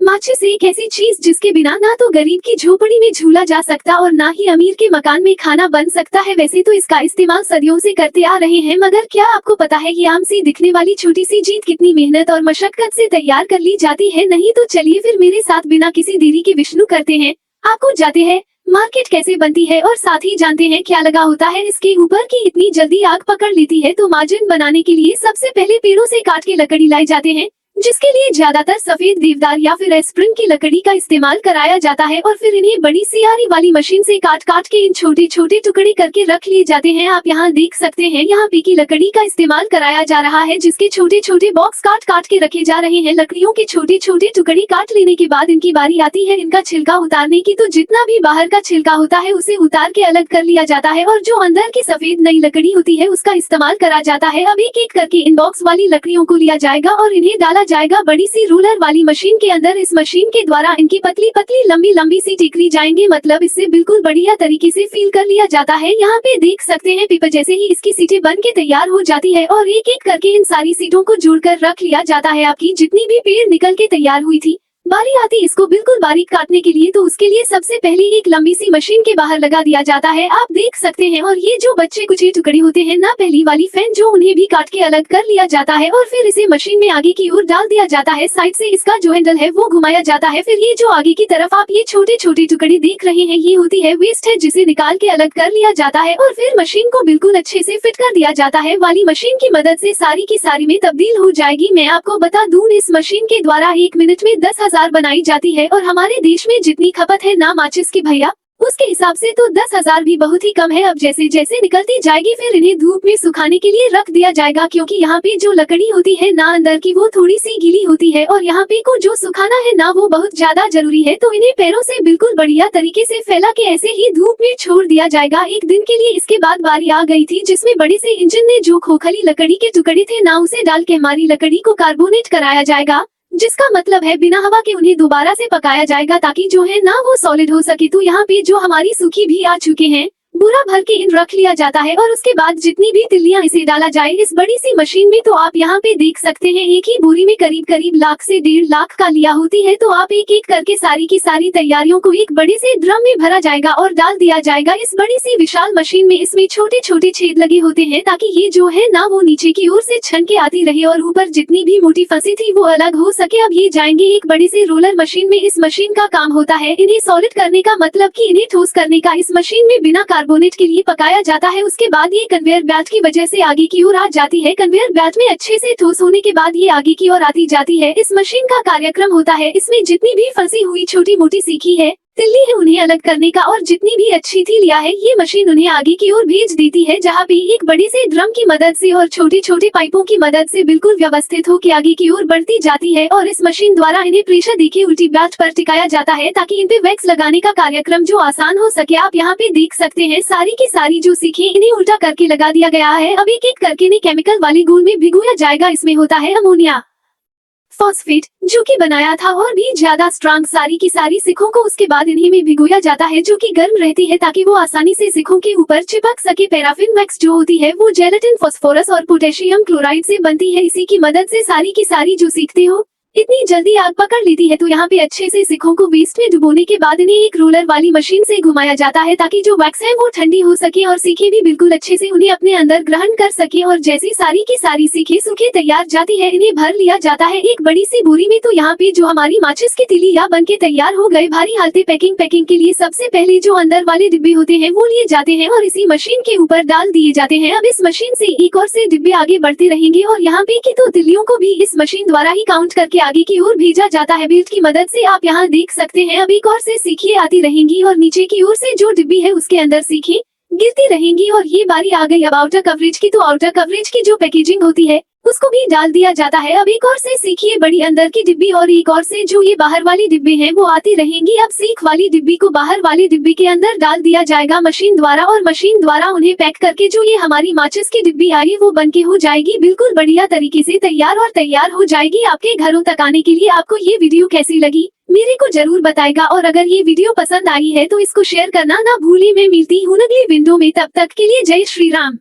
माचिस एक ऐसी चीज जिसके बिना ना तो गरीब की झोपड़ी में झूला जा सकता और ना ही अमीर के मकान में खाना बन सकता है। वैसे तो इसका इस्तेमाल सदियों से करते आ रहे हैं, मगर क्या आपको पता है ये आम सी दिखने वाली छोटी सी चीज कितनी मेहनत और मशक्कत से तैयार कर ली जाती है। नहीं तो चलिए फिर मेरे साथ बिना किसी देरी के विष्णु करते हैं, आपको जाते हैं मार्केट कैसे बनती है और साथ ही जानते हैं क्या लगा होता है इसके ऊपर की इतनी जल्दी आग पकड़ लेती है। तो मार्जिन बनाने के लिए सबसे पहले पेड़ों से काट के लकड़ी लाई जाते हैं, जिसके लिए ज्यादातर सफेद देवदार या फिर एस्प्रिन की लकड़ी का इस्तेमाल कराया जाता है और फिर इन्हें बड़ी सियारी वाली मशीन से काट काट के इन छोटे छोटे टुकड़े करके रख लिए जाते हैं। आप यहाँ देख सकते हैं यहाँ पे की लकड़ी का इस्तेमाल कराया जा रहा है, जिसके छोटे छोटे बॉक्स काट काट के रखे जा रहे हैं। लकड़ियों के छोटे छोटे टुकड़े काट लेने के बाद इनकी बारी आती है इनका छिलका उतारने की। तो जितना भी बाहर का छिलका होता है उसे उतार के अलग कर लिया जाता है और जो अंदर की सफेद नई लकड़ी होती है उसका इस्तेमाल करा जाता है। अब एक एक करके इन बॉक्स वाली लकड़ियों को लिया जाएगा और इन्हें डाला जाएगा बड़ी सी रोलर वाली मशीन के अंदर। इस मशीन के द्वारा इनकी पतली पतली लंबी लंबी सी टिकरी जाएंगे, मतलब इससे बिल्कुल बढ़िया तरीके से फील कर लिया जाता है। यहाँ पे देख सकते हैं पेपर जैसे ही इसकी सीटें बन के तैयार हो जाती है और एक एक करके इन सारी सीटों को जोड़कर रख लिया जाता है। आपकी जितनी भी पेड़ निकल के तैयार हुई थी, बारी आती इसको बिल्कुल बारीक काटने के लिए, तो उसके लिए सबसे पहले एक लंबी सी मशीन के बाहर लगा दिया जाता है, आप देख सकते हैं। और ये जो बच्चे कुछ ही टुकड़े होते हैं ना पहली वाली फैन, जो उन्हें भी काट के अलग कर लिया जाता है और फिर इसे मशीन में आगे की ओर डाल दिया जाता है। साइड से इसका जो हैंडल है वो घुमाया जाता है। फिर ये जो आगे की तरफ आप ये छोटे छोटे टुकड़े देख रहे हैं ये होती है वेस्ट है, जिसे निकाल के अलग कर लिया जाता है और फिर मशीन को बिल्कुल अच्छे से फिट कर दिया जाता है। वाली मशीन की मदद से सारी की सारी में तब्दील हो जाएगी। मैं आपको बता दूं इस मशीन के द्वारा 1 मिनट में 10,000 बनाई जाती है और हमारे देश में जितनी खपत है ना माचिस की भैया, उसके हिसाब से तो 10,000 भी बहुत ही कम है। अब जैसे जैसे निकलती जाएगी फिर इन्हें धूप में सुखाने के लिए रख दिया जाएगा, क्योंकि यहाँ पे जो लकड़ी होती है ना अंदर की वो थोड़ी सी गीली होती है और यहाँ पे को जो सुखाना है ना वो बहुत ज्यादा जरूरी है। तो इन्हें पैरों से बिल्कुल बढ़िया तरीके से फैला के ऐसे ही धूप में छोड़ दिया जाएगा 1 दिन के लिए। इसके बाद बारी आ गई थी जिसमें बड़े से इंजन ने जो खोखली लकड़ी के टुकड़े थे ना उसे डाल के हमारी लकड़ी को कार्बोनेट कराया जाएगा, जिसका मतलब है बिना हवा के उन्हें दोबारा से पकाया जाएगा ताकि जो है ना वो सॉलिड हो सके। तो यहाँ पे जो हमारी सूखी भी आ चुके हैं बुरा भर के इन रख लिया जाता है और उसके बाद जितनी भी तिल्लियां इसे डाला जाए इस बड़ी सी मशीन में। तो आप यहाँ पे देख सकते हैं एक ही बोरी में करीब करीब लाख से 1.5 लाख का लिया होती है। तो आप एक एक करके सारी की सारी तैयारियों को एक बड़े से ड्रम में भरा जाएगा और डाल दिया जाएगा इस बड़ी सी विशाल मशीन में। इसमें छोटे छोटे छेद लगे होते हैं ताकि ये जो है ना वो नीचे की ओर से छन के आती रहे और ऊपर जितनी भी मोटी फंसी थी वो अलग हो सके। अब ये जाएंगे एक बड़ी सी रोलर मशीन में। इस मशीन का काम होता है इन्हें सॉलिड करने का, मतलब कि इन्हें ठोस करने का। इस मशीन में बिना कार्बोनेट के लिए पकाया जाता है। उसके बाद ये कन्वेयर बेल्ट की वजह से आगे की ओर आ जाती है। कन्वेयर बेल्ट में अच्छे से ठोस होने के बाद ये आगे की ओर आती जाती है। इस मशीन का कार्यक्रम होता है इसमें जितनी भी फंसी हुई छोटी मोटी सीखी है तिल्ली है उन्हें अलग करने का, और जितनी भी अच्छी थी लिया है ये मशीन उन्हें आगे की ओर भेज देती है, जहाँ पे एक बड़े से ड्रम की मदद से और छोटे छोटे पाइपों की मदद से बिल्कुल व्यवस्थित होकर आगे की ओर बढ़ती जाती है। और इस मशीन द्वारा इन्हें प्रेशर देके उल्टी बेल्ट पर टिकाया जाता है ताकि इन पे वैक्स लगाने का कार्यक्रम जो आसान हो सके। आप यहाँ पे देख सकते हैं सारी की सारी जो सीखे इन्हें उल्टा करके लगा दिया गया है। अब एक एक करके इन्हें केमिकल वाले घोल में भिगोया जाएगा। इसमें होता है अमोनिया फॉस्फेट जो कि बनाया था और भी ज्यादा स्ट्रांग। सारी की सारी सिखों को उसके बाद इन्हीं में भिगोया जाता है जो कि गर्म रहती है ताकि वो आसानी से सिखों के ऊपर चिपक सके। पैराफिन वैक्स जो होती है वो जेलेटिन, फास्फोरस और पोटेशियम क्लोराइड से बनती है। इसी की मदद से सारी की सारी जो सीखते हो इतनी जल्दी आग पकड़ लेती है। तो यहाँ पे अच्छे से सिखों को वेस्ट में डुबोने के बाद इन्हें एक रोलर वाली मशीन से घुमाया जाता है ताकि जो वैक्स है वो ठंडी हो सके और सीखे भी बिल्कुल अच्छे से उन्हें अपने अंदर ग्रहण कर सके। और जैसी सारी की सारी सीखे सूखे तैयार जाती है इन्हें भर लिया जाता है एक बड़ी सी बोरी में। तो यहाँ पे जो हमारी माचिस की तिल्लियां बन के तैयार हो गए भारी हालते पैकिंग के लिए सबसे पहले जो अंदर वाले डिब्बे होते हैं वो लिए जाते हैं और इसी मशीन के ऊपर डाल दिए जाते हैं। अब इस मशीन से एक और से डिब्बे आगे बढ़ते रहेंगे और यहाँ पे की तो तिल्लियों को भी इस मशीन द्वारा ही काउंट करके आगे की ओर भेजा जाता है बेल्ट की मदद से। आप यहाँ देख सकते हैं अब एक और से सीखिए आती रहेंगी और नीचे की ओर से जो डिब्बी है उसके अंदर सीखिए गिरती रहेंगी। और ये बारी आ गई अब आउटर कवरेज की। तो आउटर कवरेज की जो पैकेजिंग होती है उसको भी डाल दिया जाता है। अब एक और से सीखिए बड़ी अंदर की डिब्बी और एक और से जो ये बाहर वाली डिब्बे हैं वो आती रहेंगी। अब सीख वाली डिब्बी को बाहर वाली डिब्बी के अंदर डाल दिया जाएगा मशीन द्वारा और मशीन द्वारा उन्हें पैक करके जो ये हमारी माचिस की डिब्बी आई वो बनके हो जाएगी बिल्कुल बढ़िया तरीके से तैयार और तैयार हो जाएगी आपके घरों तक आने के लिए। आपको ये वीडियो कैसी लगी मेरे को जरूर बताएगा और अगर ये वीडियो पसंद आई है तो इसको शेयर करना ना भूलिए। मैं मिलती हूँ अगली वीडियो में, तब तक के लिए जय श्री राम।